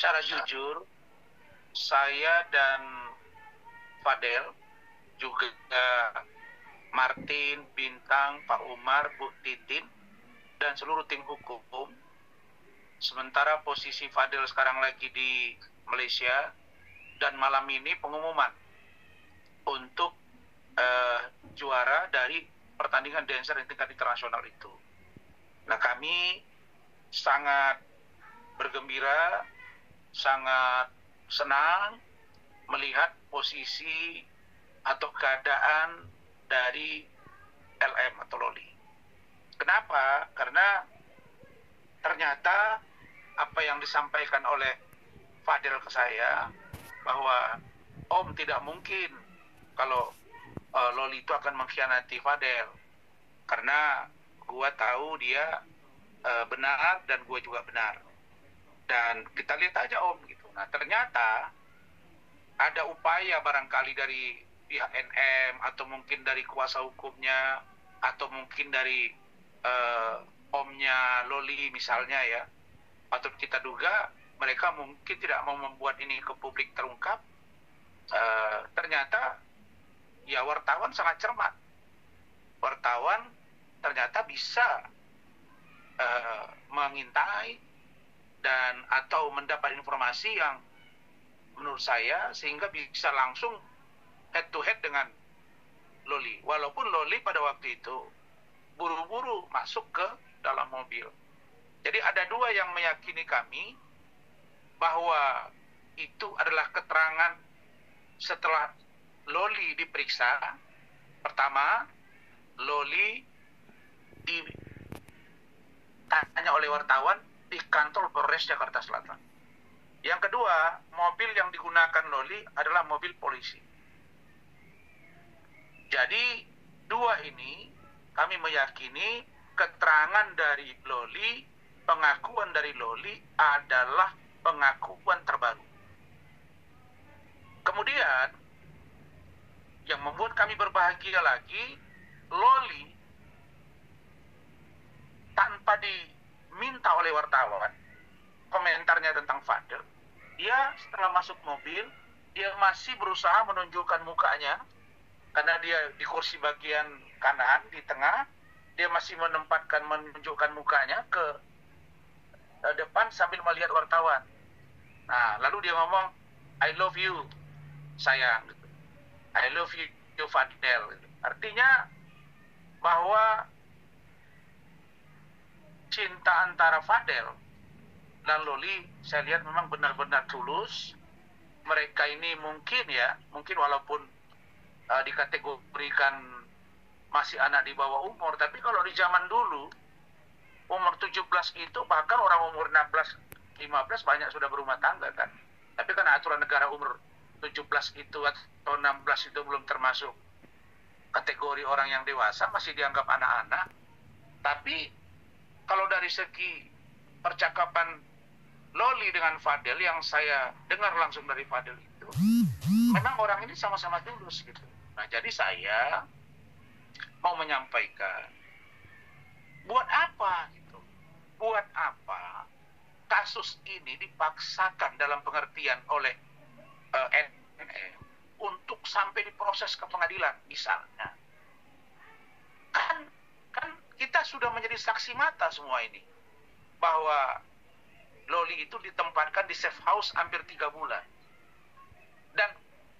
secara jujur, saya dan Fadel, juga Martin, Bintang, Pak Umar, Bu Titin, dan seluruh tim hukum, sementara posisi Fadel sekarang lagi di Malaysia, dan malam ini pengumuman untuk juara dari pertandingan dancer yang tingkat internasional itu. Nah, kami sangat bergembira, sangat senang melihat posisi atau keadaan dari LM atau Loli. Kenapa? Karena ternyata apa yang disampaikan oleh Fadel ke saya, bahwa Om tidak mungkin kalau Loli itu akan mengkhianati Fadel, karena gua tahu dia benar dan gua juga benar, dan kita lihat aja Om gitu. Nah, ternyata ada upaya barangkali dari pihak NM atau mungkin dari kuasa hukumnya atau mungkin dari omnya Loli misalnya ya, patut kita duga mereka mungkin tidak mau membuat ini ke publik terungkap. Ternyata ya wartawan sangat cermat. Wartawan ternyata bisa mengintai dan atau mendapat informasi yang menurut saya sehingga bisa langsung head to head dengan Loli. Walaupun Loli pada waktu itu buru-buru masuk ke dalam mobil. Jadi ada dua yang meyakini kami bahwa itu adalah keterangan setelah Loli diperiksa. Pertama, Loli ditanya oleh wartawan di kantor Polres Jakarta Selatan. Yang kedua, mobil yang digunakan Loli adalah mobil polisi. Jadi dua ini kami meyakini keterangan dari Loli, pengakuan dari Loli adalah pengakuan terbaru. Kemudian yang membuat kami berbahagia lagi, Loli tanpa diminta oleh wartawan komentarnya tentang Fadel, dia setelah masuk mobil, dia masih berusaha menunjukkan mukanya, karena dia di kursi bagian kanan, di tengah, dia masih menunjukkan mukanya ke depan sambil melihat wartawan. Nah, lalu dia ngomong, I love you, sayang. I love you, Fadel. Artinya bahwa cinta antara Fadel dan Loli, saya lihat memang benar-benar tulus. Mereka ini mungkin walaupun dikategorikan masih anak di bawah umur, tapi kalau di zaman dulu umur 17 itu bahkan orang umur 16, 15 banyak sudah berumah tangga kan. Tapi kan aturan negara umur 17 itu atau 16 itu belum termasuk kategori orang yang dewasa, masih dianggap anak-anak. Tapi kalau dari segi percakapan Loli dengan Fadel yang saya dengar langsung dari Fadel itu, memang orang ini sama-sama tulus gitu. Nah, jadi saya mau menyampaikan, buat apa gitu? Buat apa kasus ini dipaksakan dalam pengertian oleh NM untuk sampai diproses ke pengadilan misalnya? Kan kita sudah menjadi saksi mata semua ini bahwa Loli itu ditempatkan di safe house hampir 3 bulan.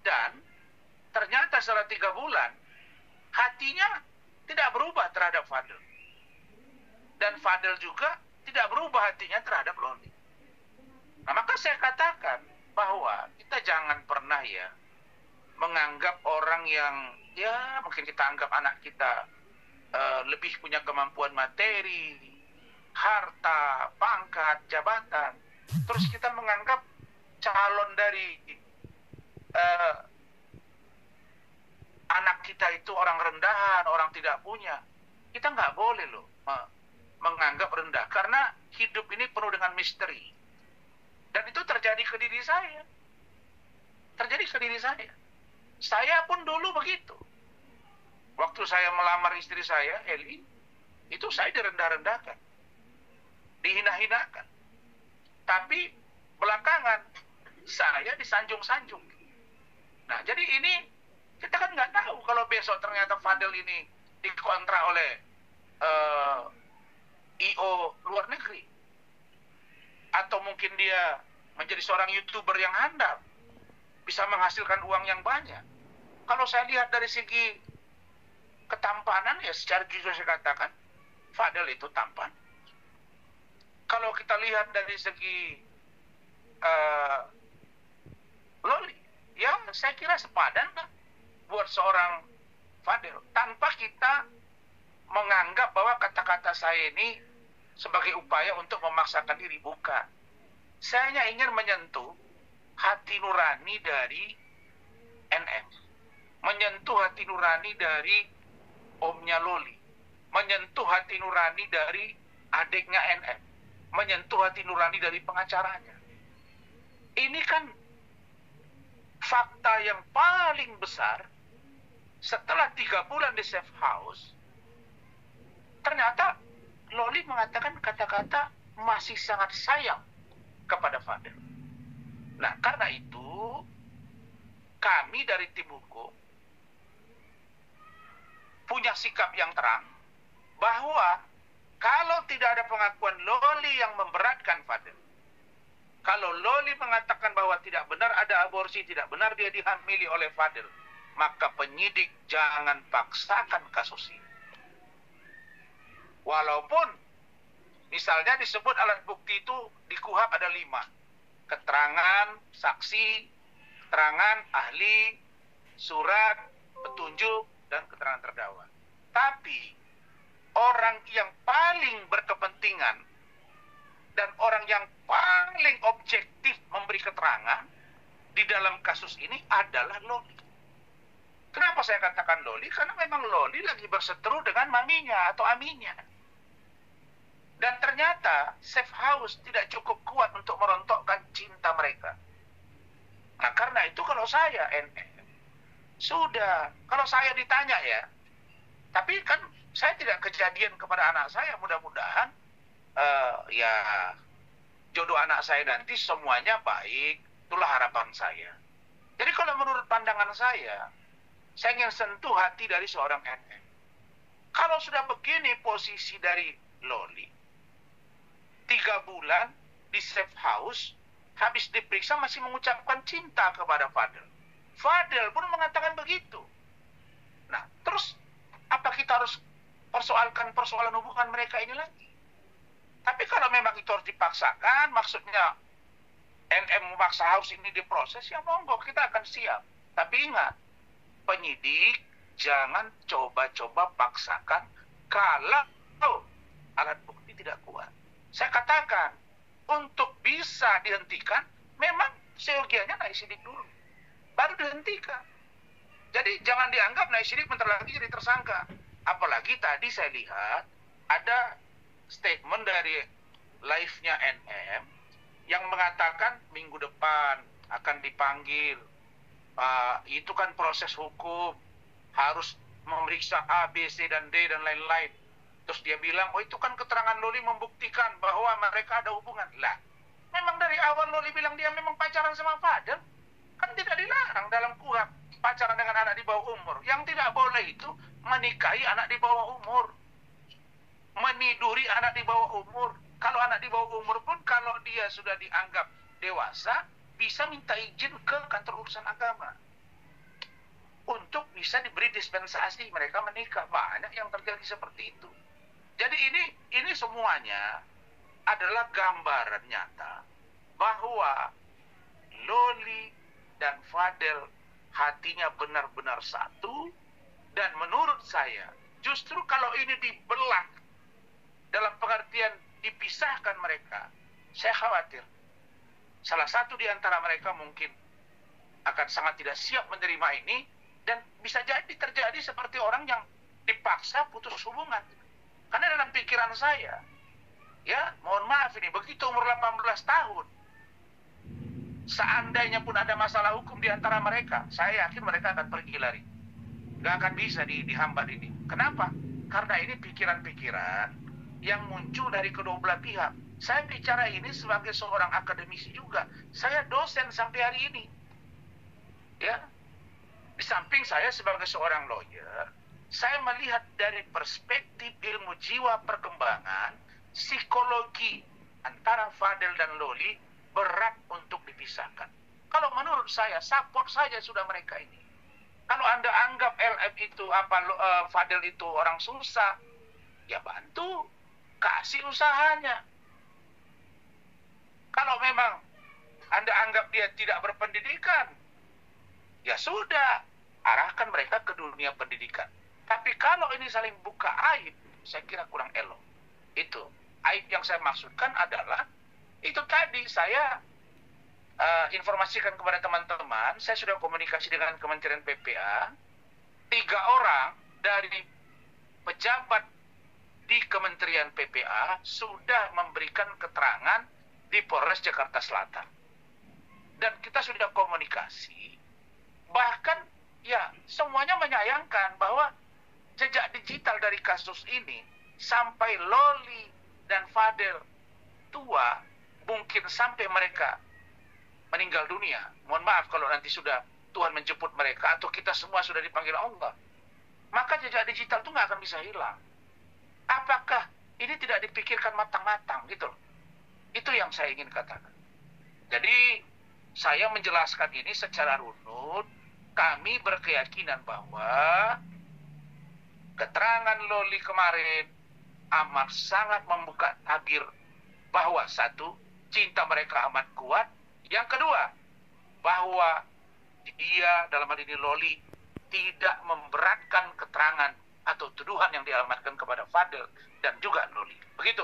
Dan ternyata setelah 3 bulan hatinya tidak berubah terhadap Fadel. Dan Fadel juga tidak berubah hatinya terhadap Loli. Nah, maka saya katakan bahwa kita jangan pernah menganggap orang yang mungkin kita anggap anak kita lebih punya kemampuan materi, harta, pangkat, jabatan, terus kita menganggap calon dari anak kita itu orang rendahan, orang tidak punya. Kita nggak boleh loh menganggap rendah, karena hidup ini penuh dengan misteri. Dan itu terjadi ke diri saya. Saya pun dulu begitu. Waktu saya melamar istri saya, Eli, itu saya direndah-rendahkan, dihina-hinakan. Tapi belakangan saya disanjung-sanjung. Nah, jadi ini kita kan nggak tahu kalau besok ternyata Fadel ini dikontrak oleh IO luar negeri, atau mungkin dia menjadi seorang YouTuber yang handal, bisa menghasilkan uang yang banyak. Kalau saya lihat dari segi ketampanan, ya secara jujur saya katakan Fadel itu tampan. Kalau kita lihat dari segi Loli, ya saya kira sepadan lah buat seorang Fadel, tanpa kita menganggap bahwa kata-kata saya ini sebagai upaya untuk memaksakan diri. Bukan. Saya hanya ingin menyentuh hati nurani dari NM, menyentuh hati nurani dari omnya Loli, menyentuh hati nurani dari adiknya NM, menyentuh hati nurani dari pengacaranya. Ini kan fakta yang paling besar. Setelah 3 bulan di safe house, ternyata Loli mengatakan kata-kata masih sangat sayang kepada Fadel. Nah, karena itu kami dari tim hukum punya sikap yang terang bahwa kalau tidak ada pengakuan Loli yang memberatkan Fadel, kalau Loli mengatakan bahwa tidak benar ada aborsi, tidak benar dia dihamili oleh Fadel, maka penyidik jangan paksakan kasus ini. Walaupun misalnya disebut alat bukti itu di KUHP ada 5. Keterangan saksi, keterangan ahli, surat, petunjuk, dan keterangan terdakwa. Tapi orang yang paling berkepentingan dan orang yang paling objektif memberi keterangan di dalam kasus ini adalah Loli. Kenapa saya katakan Loli? Karena memang Loli lagi berseteru dengan maminya atau aminya. Dan ternyata safe house tidak cukup kuat untuk merontokkan cinta mereka. Nah, karena itu kalau saya NM, sudah, kalau saya ditanya ya, tapi kan saya tidak kejadian kepada anak saya, mudah-mudahan ya jodoh anak saya nanti semuanya baik, itulah harapan saya. Jadi kalau menurut pandangan saya ingin sentuh hati dari seorang NM. Kalau sudah begini posisi dari Loli, 3 bulan di safe house, habis diperiksa masih mengucapkan cinta kepada Fadel. Fadel pun mengatakan begitu. Nah, terus apa kita harus persoalkan persoalan hubungan mereka ini lagi? Tapi kalau memang itu harus dipaksakan, maksudnya NM memaksa house ini diproses, ya monggo, kita akan siap. Tapi ingat, penyidik jangan coba-coba paksakan kalau alat bukti tidak kuat. Saya katakan, untuk bisa dihentikan, memang seyogianya naik sidik dulu, baru dihentikan. Jadi jangan dianggap naik sidik bentar lagi jadi tersangka. Apalagi tadi saya lihat ada statement dari live-nya NM yang mengatakan minggu depan akan dipanggil. Itu kan proses hukum, harus memeriksa A, B, C, dan D, dan lain-lain. Terus dia bilang, oh itu kan keterangan Loli membuktikan bahwa mereka ada hubungan. Lah, memang dari awal Loli bilang dia memang pacaran sama Fadel. Kan tidak dilarang dalam KUHP pacaran dengan anak di bawah umur. Yang tidak boleh itu menikahi anak di bawah umur, meniduri anak di bawah umur. Kalau anak di bawah umur pun kalau dia sudah dianggap dewasa, bisa minta izin ke kantor urusan agama untuk bisa diberi dispensasi mereka menikah. Banyak yang terjadi seperti itu. Jadi ini semuanya adalah gambaran nyata bahwa Loli dan Fadel hatinya benar-benar satu. Dan menurut saya, justru kalau ini dibelah dalam pengertian dipisahkan mereka, saya khawatir salah satu di antara mereka mungkin akan sangat tidak siap menerima ini, dan bisa jadi terjadi seperti orang yang dipaksa putus hubungan. Karena dalam pikiran saya, ya mohon maaf ini, begitu umur 18 tahun, seandainya pun ada masalah hukum di antara mereka, saya yakin mereka akan pergi lari. Gak akan bisa dihambat ini. Kenapa? Karena ini pikiran-pikiran yang muncul dari kedua belah pihak. Saya bicara ini sebagai seorang akademisi juga. Saya dosen sampai hari ini. Ya, di samping saya sebagai seorang lawyer, saya melihat dari perspektif ilmu jiwa perkembangan, psikologi antara Fadel dan Loli berat untuk dipisahkan. Kalau menurut saya, support saja sudah mereka ini. Kalau Anda anggap LM itu Fadel itu orang susah, ya bantu, kasih usahanya. Kalau memang Anda anggap dia tidak berpendidikan, ya sudah, arahkan mereka ke dunia pendidikan. Tapi kalau ini saling buka aib, saya kira kurang elok. Itu aib yang saya maksudkan adalah itu tadi saya informasikan kepada teman-teman. Saya sudah komunikasi dengan Kementerian PPA. 3 orang dari pejabat di Kementerian PPA sudah memberikan keterangan di Polres Jakarta Selatan. Dan kita sudah komunikasi. Bahkan ya semuanya menyayangkan bahwa jejak digital dari kasus ini sampai Loli dan Fadel tua, mungkin sampai mereka meninggal dunia. Mohon maaf kalau nanti sudah Tuhan menjemput mereka atau kita semua sudah dipanggil Allah. Maka jejak digital itu nggak akan bisa hilang. Apakah ini tidak dipikirkan matang-matang gitu loh. Itu yang saya ingin katakan. Jadi saya menjelaskan ini secara runut. Kami berkeyakinan bahwa keterangan Loli kemarin amat sangat membuka tabir bahwa satu, cinta mereka amat kuat. Yang kedua, bahwa dia dalam hal ini Loli tidak memberatkan keterangan atau tuduhan yang dialamatkan kepada Fadel dan juga Loli. Begitu.